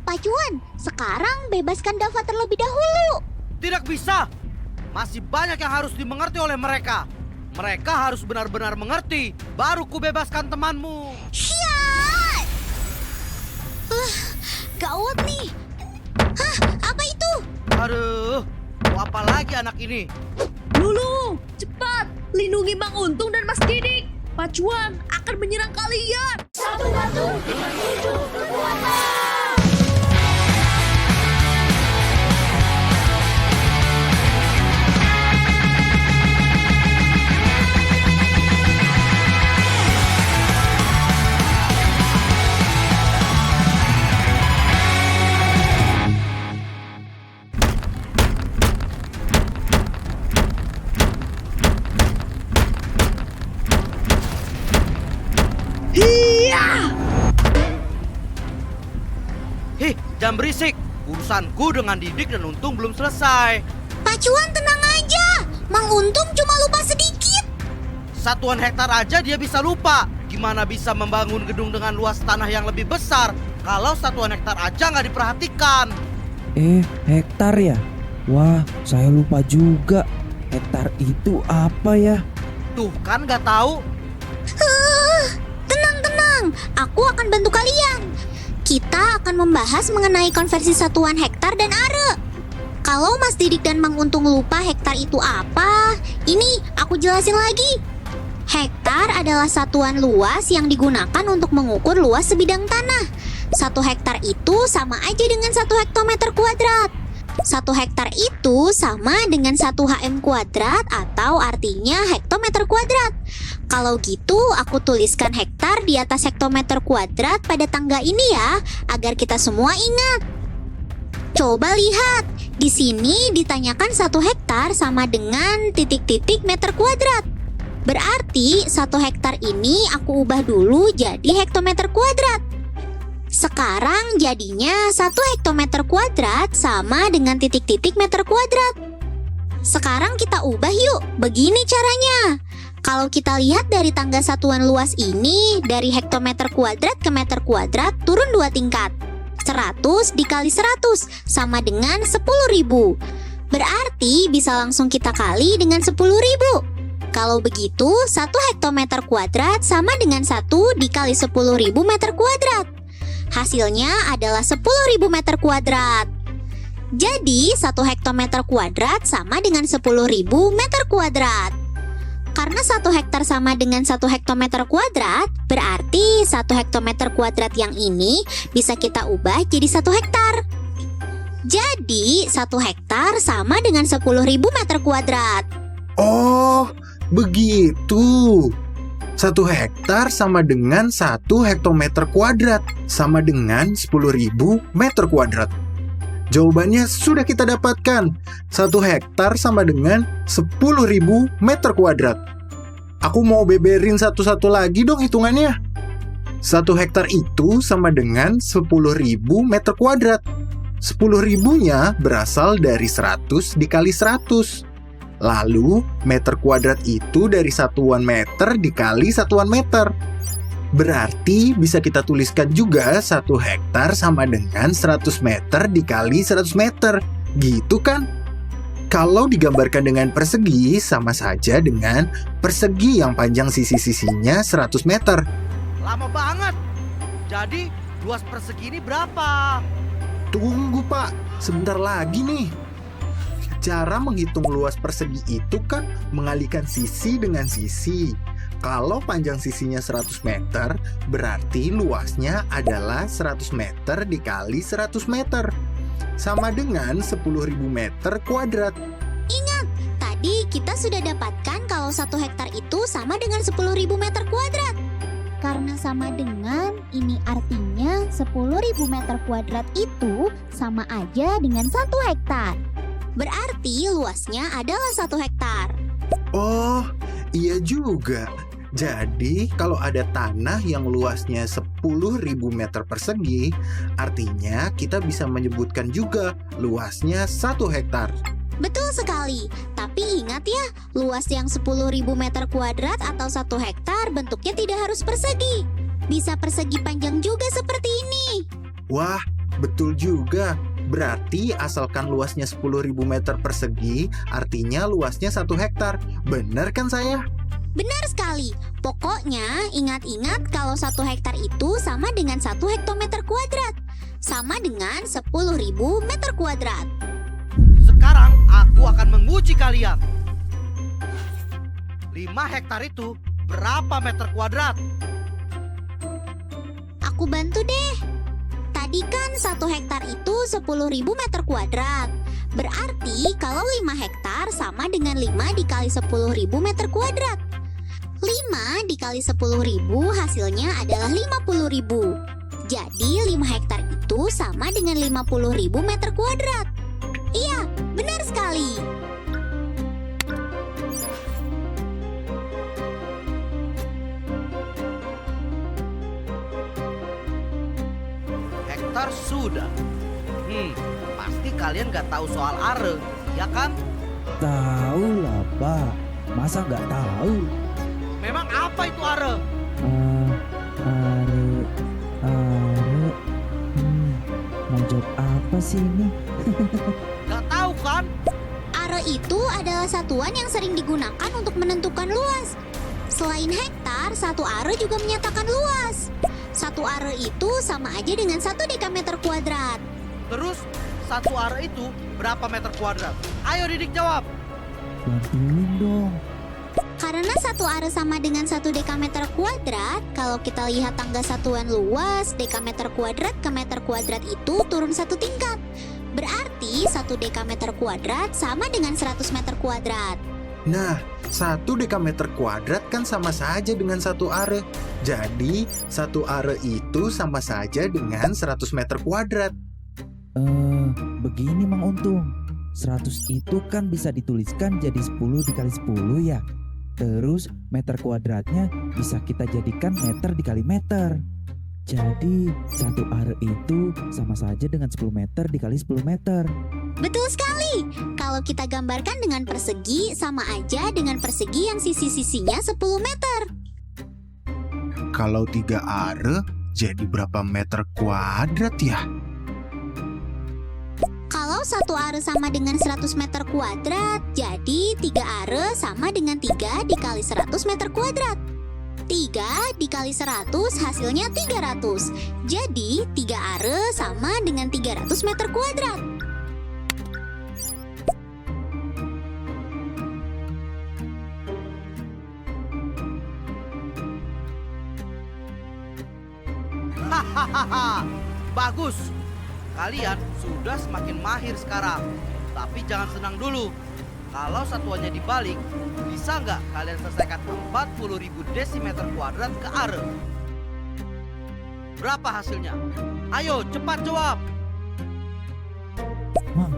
Pak Cuan, sekarang bebaskan Dava terlebih dahulu. Tidak bisa. Masih banyak yang harus dimengerti oleh mereka. Mereka harus benar-benar mengerti, baru ku bebaskan temanmu. Syat! Gawat nih. Hah, apa itu? Aduh, apa lagi anak ini? Lulu, cepat! Lindungi Mang Untung dan Mas Didik. Pak Cuan akan menyerang kalian. Satu batu dengan 7 kekuatan. Hih, jangan berisik. Urusanku dengan Didik dan Untung belum selesai. Pak Cuan tenang aja. Mang Untung cuma lupa sedikit. 1 hektar aja dia bisa lupa. Gimana bisa membangun gedung dengan luas tanah yang lebih besar kalau 1 hektar aja nggak diperhatikan? Hektar ya? Wah, saya lupa juga. Hektar itu apa ya? Tuh kan nggak tahu. Tenang, aku akan bantu kalian. Kita akan membahas mengenai konversi satuan hektar dan are. Kalau Mas Didik dan Mang Untung lupa hektar itu apa, ini aku jelasin lagi. Hektar adalah satuan luas yang digunakan untuk mengukur luas sebidang tanah. 1 hektar itu sama aja dengan 1 hektometer kuadrat. 1 hektar itu sama dengan 1 HM kuadrat atau artinya hektometer kuadrat. Kalau gitu aku tuliskan hektar di atas hektometer kuadrat pada tangga ini ya, agar kita semua ingat. Coba lihat, di sini ditanyakan 1 hektar sama dengan titik-titik meter kuadrat. Berarti 1 hektar ini aku ubah dulu jadi hektometer kuadrat. Sekarang jadinya 1 hektometer kuadrat sama dengan titik-titik meter kuadrat. Sekarang kita ubah yuk, begini caranya. Kalau kita lihat dari tangga satuan luas ini, dari hektometer kuadrat ke meter kuadrat turun 2 tingkat. 100 dikali 100 sama dengan 10.000. Berarti bisa langsung kita kali dengan 10.000. Kalau begitu, 1 hektometer kuadrat sama dengan 1 dikali 10.000 meter kuadrat. Hasilnya adalah 10.000 meter kuadrat. Jadi 1 hektometer kuadrat sama dengan 10.000 meter kuadrat. Karena 1 hektar sama dengan 1 hektometer kuadrat, berarti 1 hektometer kuadrat yang ini bisa kita ubah jadi 1 hektar. Jadi 1 hektar sama dengan 10.000 meter kuadrat. Oh, begitu. 1 hektar sama dengan 1 hektometer kuadrat, sama dengan 10.000 meter kuadrat. Jawabannya sudah kita dapatkan. 1 hektar sama dengan 10.000 meter kuadrat. Aku mau beberin satu-satu lagi dong hitungannya. 1 hektar itu sama dengan 10.000 meter kuadrat. 10.000-nya berasal dari 100 dikali 100. Lalu, meter kuadrat itu dari satuan meter dikali satuan meter. Berarti bisa kita tuliskan juga 1 hektar sama dengan 100 meter dikali 100 meter. Gitu kan? Kalau digambarkan dengan persegi, sama saja dengan persegi yang panjang sisi-sisinya 100 meter. Lama banget. Jadi, luas persegi ini berapa? Tunggu Pak, sebentar lagi nih. Cara menghitung luas persegi itu kan mengalihkan sisi dengan sisi. Kalau panjang sisinya 100 meter, berarti luasnya adalah 100 meter dikali 100 meter. Sama dengan 10.000 meter kuadrat. Ingat, tadi kita sudah dapatkan kalau 1 hektar itu sama dengan 10.000 meter kuadrat. Karena sama dengan, ini artinya 10.000 meter kuadrat itu sama aja dengan 1 hektar. Berarti luasnya adalah 1 hektar. Oh, iya juga. Jadi, kalau ada tanah yang luasnya 10.000 meter persegi, artinya kita bisa menyebutkan juga luasnya 1 hektar. Betul sekali. Tapi ingat ya, luas yang 10.000 meter kuadrat atau 1 hektar bentuknya tidak harus persegi. Bisa persegi panjang juga seperti ini. Wah, betul juga. Berarti asalkan luasnya 10.000 meter persegi, artinya luasnya 1 hektar. Benar kan saya? Benar sekali. Pokoknya ingat-ingat kalau 1 hektar itu sama dengan 1 hektometer kuadrat. Sama dengan 10.000 meter kuadrat. Sekarang aku akan menguji kalian. 5 hektar itu berapa meter kuadrat? Aku bantu deh. Tadi kan 1 hektar itu 10.000 meter kuadrat. Berarti kalau 5 hektar sama dengan 5 dikali 10.000 meter kuadrat. 5 dikali 10.000 hasilnya adalah 50.000. Jadi 5 hektar itu sama dengan 50.000 meter kuadrat. Iya, benar sekali. Hektar sudah. Pasti kalian gak tahu soal are, ya kan? Tahu lah, Pak. Masa nggak tahu? Memang apa itu are? Are. Mau jawab apa sih ini? Gak tahu kan? Are itu adalah satuan yang sering digunakan untuk menentukan luas. Selain hektar, 1 are juga menyatakan luas. 1 are itu sama aja dengan 1 dekameter kuadrat. Terus 1 are itu berapa meter kuadrat? Ayo Didik jawab. Bantuin dong. Karena 1 are sama dengan 1 dekameter kuadrat, kalau kita lihat tangga satuan luas, dekameter kuadrat ke meter kuadrat itu turun 1 tingkat. Berarti 1 dekameter kuadrat sama dengan 100 meter kuadrat. Nah, 1 dekameter kuadrat kan sama saja dengan 1 are. Jadi, 1 are itu sama saja dengan 100 meter kuadrat. Begini Mang Untung. 100 itu kan bisa dituliskan jadi 10 dikali 10 ya. Terus meter kuadratnya bisa kita jadikan meter dikali meter. Jadi 1 are itu sama saja dengan 10 meter dikali 10 meter. Betul sekali. Kalau kita gambarkan dengan persegi, sama aja dengan persegi yang sisi-sisinya 10 meter. Kalau 3 are, jadi berapa meter kuadrat ya? Kalau 1 are sama dengan 100 meter kuadrat, jadi 3 are sama dengan 3 dikali 100 meter kuadrat. 3 dikali 100 hasilnya 300. Jadi 3 are sama dengan 300 meter kuadrat. Hahaha, bagus. Kalian sudah semakin mahir sekarang. Tapi jangan senang dulu. Kalau satuannya dibalik, bisa nggak kalian selesaikan 40.000 desimeter kuadrat ke are? Berapa hasilnya? Ayo cepat jawab. Mang,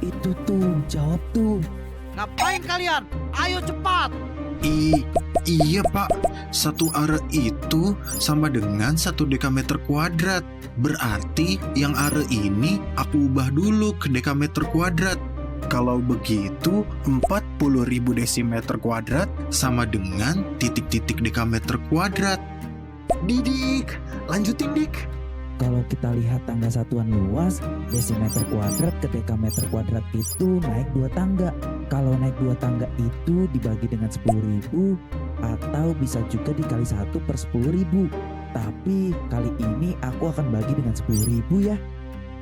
itu tuh, jawab tuh. Ngapain kalian? Ayo cepat. Iya Pak, 1 are itu sama dengan 1 dekameter kuadrat. Berarti yang are ini aku ubah dulu ke dekameter kuadrat. Kalau begitu 40.000 desimeter kuadrat sama dengan titik-titik dekameter kuadrat. Didik, lanjutin Dik. Kalau kita lihat tangga satuan luas, desimeter kuadrat ke dekameter kuadrat itu naik 2 tangga. Kalau naik 2 tangga itu dibagi dengan 10.000 atau bisa juga dikali 1 per 10.000. Tapi kali ini aku akan bagi dengan 10.000 ya.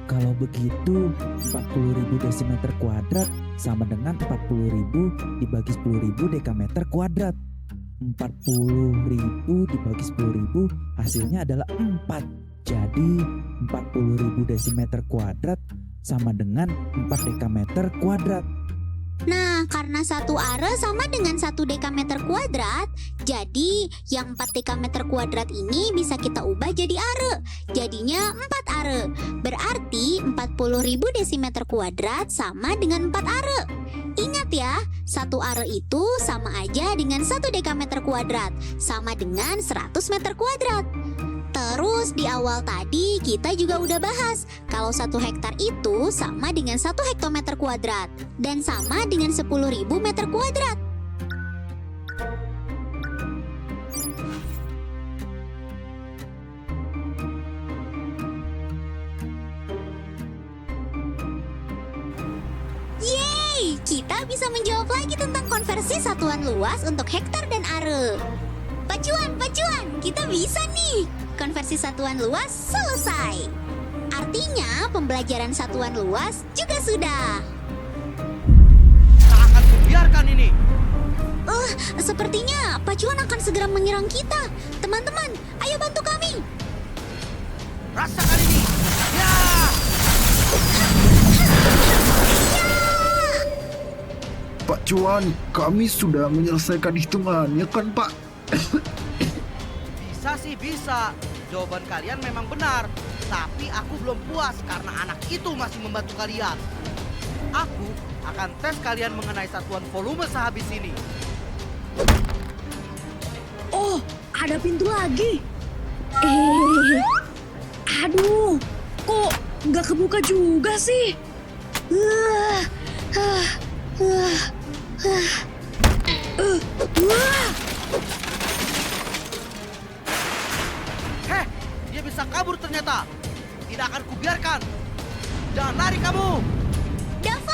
Kalau begitu 40.000 desimeter kuadrat sama dengan 40.000 dibagi 10.000 dekameter kuadrat. 40.000 dibagi 10.000 hasilnya adalah 4. Jadi 40.000 desimeter kuadrat sama dengan 4 dekameter kuadrat. Nah, karena 1 are sama dengan 1 dekameter kuadrat, jadi yang 4 dekameter kuadrat ini bisa kita ubah jadi are. Jadinya 4 are. Berarti 40.000 desimeter kuadrat sama dengan 4 are. Ingat ya, 1 are itu sama aja dengan 1 dekameter kuadrat, sama dengan 100 meter kuadrat. Terus di awal tadi kita juga udah bahas kalau 1 hektar itu sama dengan 1 hektometer kuadrat dan sama dengan 10.000 meter kuadrat. kita bisa menjawab lagi tentang konversi satuan luas untuk hektar dan are. Pacuan, kita bisa nih. Konversi satuan luas selesai. Artinya pembelajaran satuan luas juga sudah. Tak akan kubiarkan ini. Sepertinya Pacuan akan segera menyerang kita. Teman-teman, ayo bantu kami. Rasakan ini. Ya! Pak Cuan, kami sudah menyelesaikan hitungannya kan Pak? Bisa sih bisa. Jawaban kalian memang benar. Tapi aku belum puas karena anak itu masih membantu kalian. Aku akan tes kalian mengenai satuan volume sehabis ini. Oh, ada pintu lagi. Aduh, kok nggak kebuka juga sih? Heh, dia bisa kabur ternyata. Tidak akan kubiarkan. Jangan lari kamu. Dava,